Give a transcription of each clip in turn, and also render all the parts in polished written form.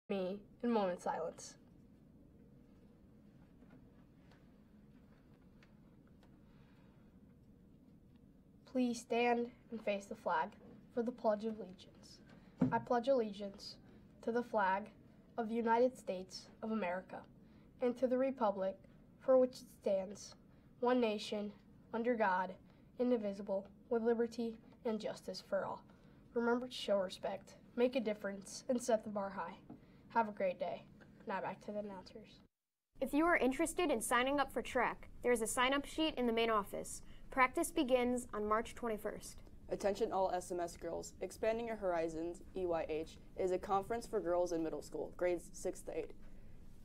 me in moment silence. Please stand and face the flag for the Pledge of Allegiance. I pledge allegiance to the flag of the United States of America and to the republic for which it stands, one nation, under God, indivisible, with liberty and justice for all. Remember to show respect, make a difference, and set the bar high. Have a great day. Now back to the announcers. If you are interested in signing up for track, there is a sign-up sheet in the main office. Practice begins on March 21st. Attention all SMS girls. Expanding Your Horizons, EYH, is a conference for girls in middle school, grades 6 to 8,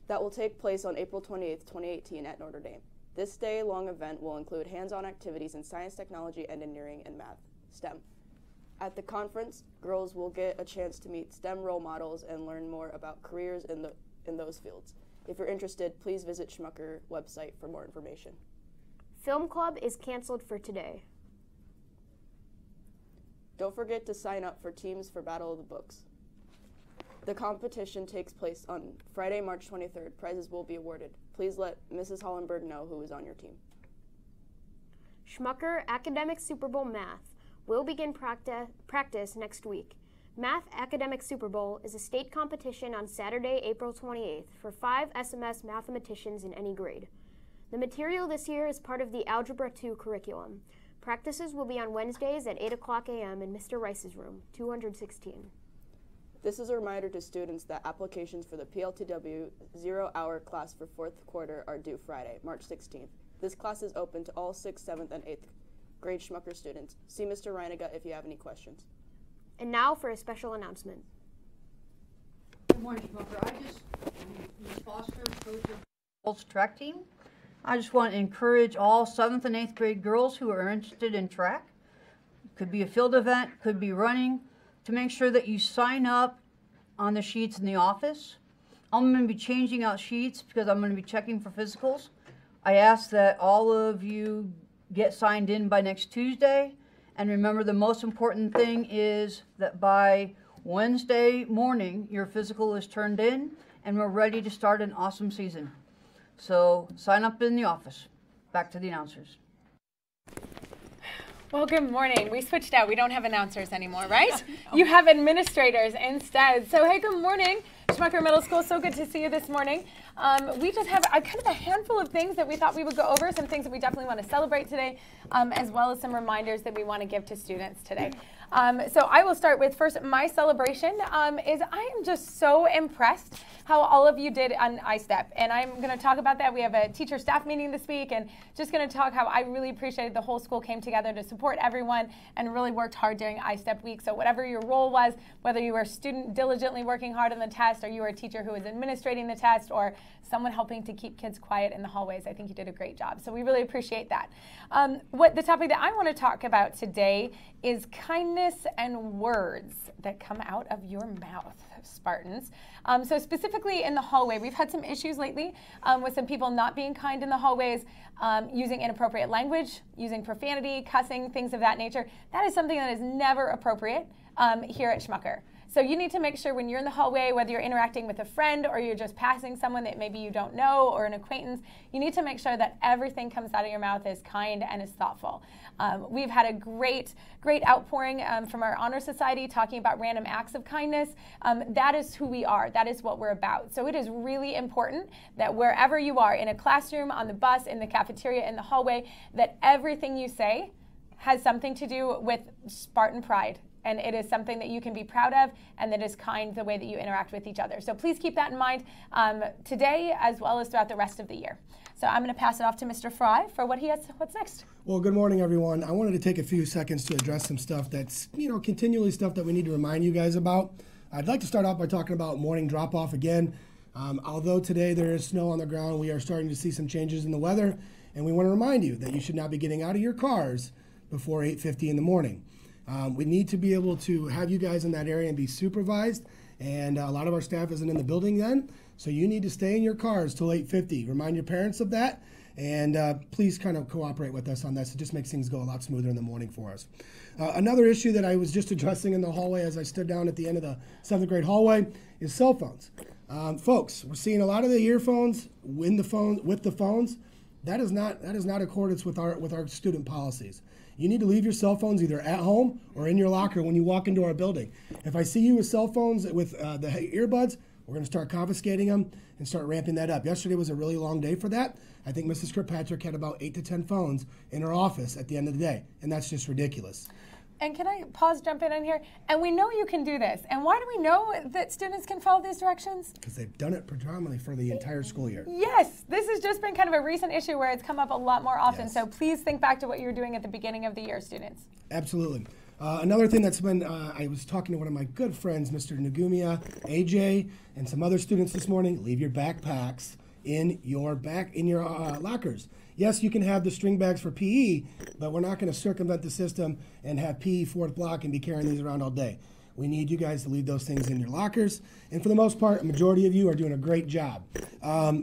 that will take place on April 28, 2018 at Notre Dame. This day-long event will include hands-on activities in science, technology, engineering, and math, STEM. At the conference, girls will get a chance to meet STEM role models and learn more about careers in those fields. If you're interested, please visit Schmucker website for more information. Film club is canceled for today. Don't forget to sign up for teams for Battle of the Books. The competition takes place on Friday, March 23rd. Prizes will be awarded. Please let Mrs. Hollenberg know who is on your team. Schmucker Academic Super Bowl Math will begin practice next week. Math Academic Super Bowl is a state competition on Saturday, April 28th for 5 SMS mathematicians in any grade. The material this year is part of the Algebra 2 curriculum. Practices will be on Wednesdays at 8 o'clock a.m. in Mr. Rice's room, 216. This is a reminder to students that applications for the PLTW 0-hour class for 4th quarter are due Friday, March 16th. This class is open to all 6th, 7th, and 8th grade Schmucker students. See Mr. Reiniga if you have any questions. And now for a special announcement. Good morning, Schmucker. Ms. Foster, coach of the girls track team. I just want to encourage all 7th and 8th grade girls who are interested in track. Could be a field event, could be running, to make sure that you sign up on the sheets in the office. I'm going to be changing out sheets because I'm going to be checking for physicals. I ask that all of you get signed in by next Tuesday. And remember, the most important thing is that by Wednesday morning, your physical is turned in and we're ready to start an awesome season. So sign up in the office. Back to the announcers. Well, good morning. We switched out. We don't have announcers anymore, right? You have administrators instead. So, hey, good morning, Schmucker Middle School. So good to see you this morning. We just have kind of a handful of things that we thought we would go over, some things that we definitely want to celebrate today, as well as some reminders that we want to give to students today. So I will start with first, my celebration is I am just so impressed how all of you did on iStep. And I'm going to talk about that. We have a teacher staff meeting this week and just going to talk how I really appreciated the whole school came together to support everyone and really worked hard during iStep week. So whatever your role was, whether you were a student diligently working hard on the test or you were a teacher who was administrating the test or someone helping to keep kids quiet in the hallways, I think you did a great job. So we really appreciate that. What the topic that I want to talk about today is kindness and words that come out of your mouth, Spartans. So specifically in the hallway, we've had some issues lately with some people not being kind in the hallways, using inappropriate language, using profanity, cussing, things of that nature. That is something that is never appropriate here at Schmucker. So you need to make sure when you're in the hallway, whether you're interacting with a friend or you're just passing someone that maybe you don't know or an acquaintance, you need to make sure that everything comes out of your mouth is kind and is thoughtful. We've had a great outpouring from our Honor Society talking about random acts of kindness. That is who we are. That is what we're about. So it is really important that wherever you are, in a classroom, on the bus, in the cafeteria, in the hallway, that everything you say has something to do with Spartan pride. And it is something that you can be proud of and that is kind the way that you interact with each other. So please keep that in mind today as well as throughout the rest of the year. So I'm going to pass it off to Mr. Fry for what's next. Well, good morning, everyone. I wanted to take a few seconds to address some stuff that's, continually stuff that we need to remind you guys about. I'd like to start off by talking about morning drop-off again. Although today there is snow on the ground, we are starting to see some changes in the weather, and we want to remind you that you should not be getting out of your cars before 8:50 in the morning. We need to be able to have you guys in that area and be supervised, and a lot of our staff isn't in the building then, so you need to stay in your cars till 8:50. Remind your parents of that, and please kind of cooperate with us on this. It just makes things go a lot smoother in the morning for us. Another issue that I was just addressing in the hallway as I stood down at the end of the 7th grade hallway is cell phones. Folks, we're seeing a lot of the earphones with the phones. That is not accordance with our student policies. You need to leave your cell phones either at home or in your locker when you walk into our building. If I see you with cell phones with the earbuds, we're going to start confiscating them and start ramping that up. Yesterday was a really long day for that. I think Mrs. Kirkpatrick had about 8 to 10 phones in her office at the end of the day, and that's just ridiculous. And can I jump in on here? And we know you can do this. And why do we know that students can follow these directions? Because they've done it predominantly for the entire school year. Yes, this has just been kind of a recent issue where it's come up a lot more often. Yes. So please think back to what you were doing at the beginning of the year, students. Absolutely. Another thing that's been, I was talking to one of my good friends, Mr. Nagumia, AJ, and some other students this morning. Leave your backpacks in your lockers. Yes, you can have the string bags for PE, but we're not going to circumvent the system and have PE fourth block and be carrying these around all day. We need you guys to leave those things in your lockers. And for the most part, a majority of you are doing a great job.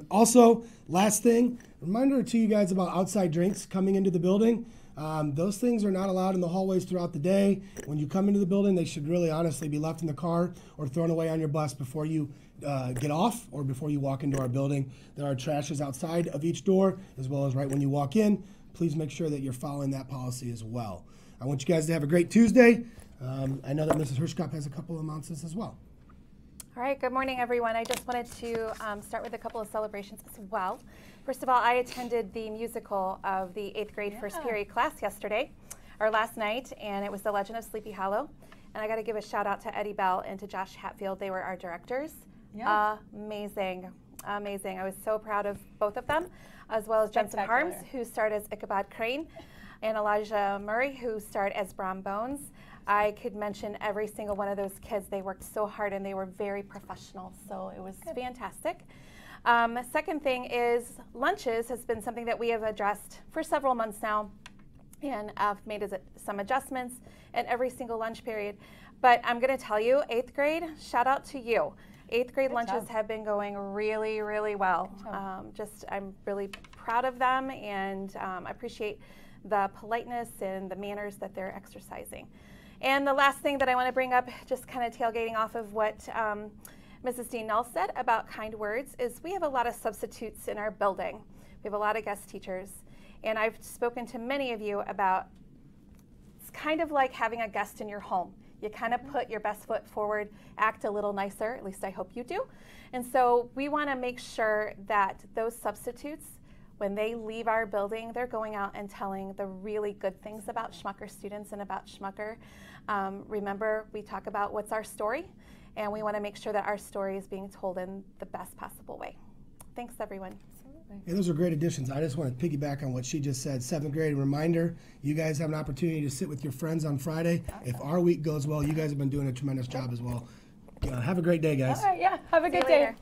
Also, last thing, reminder to you guys about outside drinks coming into the building. Those things are not allowed in the hallways throughout the day. When you come into the building, they should really honestly be left in the car or thrown away on your bus before you get off or before you walk into our building. There are trashes outside of each door as well as right when you walk in. Please make sure that you're following that policy as well. I want you guys to have a great Tuesday. I know that Mrs. Hirschkopf has a couple of announcements as well. All right, good morning, everyone. I just wanted to start with a couple of celebrations as well. First of all, I attended the musical of the 8th grade first period class last night, and it was The Legend of Sleepy Hollow. And I got to give a shout out to Eddie Bell and to Josh Hatfield. They were our directors. Yeah. Amazing. I was so proud of both of them, as well as Jensen Harms, who starred as Ichabod Crane, and Elijah Murray, who starred as Brom Bones. I could mention every single one of those kids. They worked so hard and they were very professional, so it was fantastic. Second thing is lunches has been something that we have addressed for several months now, and I've made some adjustments at every single lunch period. But I'm going to tell you, 8th grade, shout out to you. 8th grade lunches have been going really, really well. I'm really proud of them, and I appreciate the politeness and the manners that they're exercising. And the last thing that I want to bring up, just kind of tailgating off of what Mrs. Dean Null said about kind words, is we have a lot of substitutes in our building. We have a lot of guest teachers. And I've spoken to many of you about, it's kind of like having a guest in your home. You kind of put your best foot forward, act a little nicer, at least I hope you do. And so we want to make sure that those substitutes, when they leave our building, they're going out and telling the really good things about Schmucker students and about Schmucker. Remember, we talk about what's our story, and we want to make sure that our story is being told in the best possible way. Thanks, everyone. Yeah, those are great additions. I just want to piggyback on what she just said. 7th grade, reminder, you guys have an opportunity to sit with your friends on Friday. If our week goes well, you guys have been doing a tremendous job as well. Have a great day, guys. All right, yeah, have a good day.